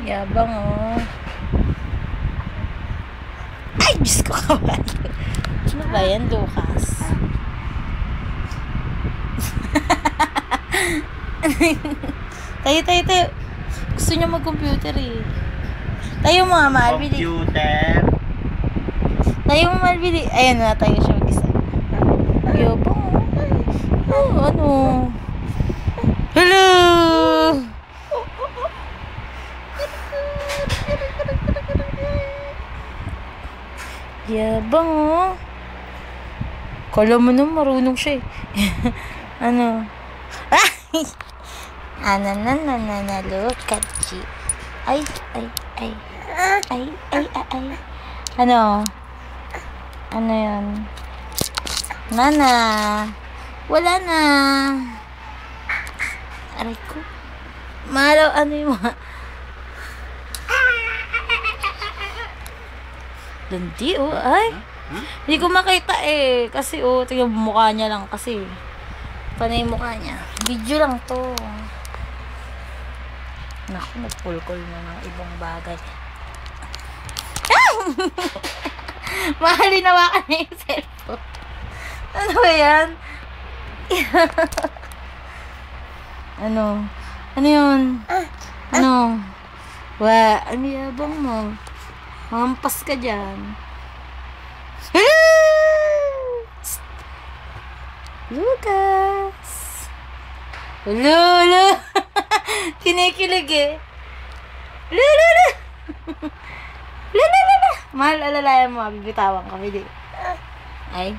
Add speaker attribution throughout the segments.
Speaker 1: Yabang, oh. Ay, Diyos ko, kawal. Ano ba yan, Lucas? Tayo. Gusto niya mag-computer, eh. Tayo mga Malbili.
Speaker 2: Computer.
Speaker 1: Tayo mga Malbili. Ayan na, tayo siya mag-isa. Yabang, oh. Ano? Hello! Yabang, oh. Kala mo nung marunong siya, eh. Ano? Ay! Look at you. Ay. Ano? Ano yan? Nana. Wala na. Aray ko. Malaw, ano yung mga... Hindi, oh. Ay. Hindi ko makita, eh. Kasi, oh, tingnan mo mukha niya lang kasi. Panay yung mukha niya. Video lang to. Naku, nagpulkol na ng ibang bagay. Mahalin nawakan na yung cellphone. Ano ba yan? Ano? Ano yun? Ano? Ano yabang mo? Mampas ka dyan. Lucas! Lolo! Kinikilig, eh. Lolo! Mahal, alalayan mo, bibitawan ka, hindi. Ay.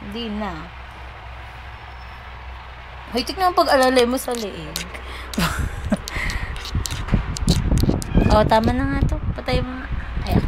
Speaker 1: Hindi na. Hoy, tignan pag alalay mo sa leeg. Oh, tama na nga to. Patay mo nga. Ayan.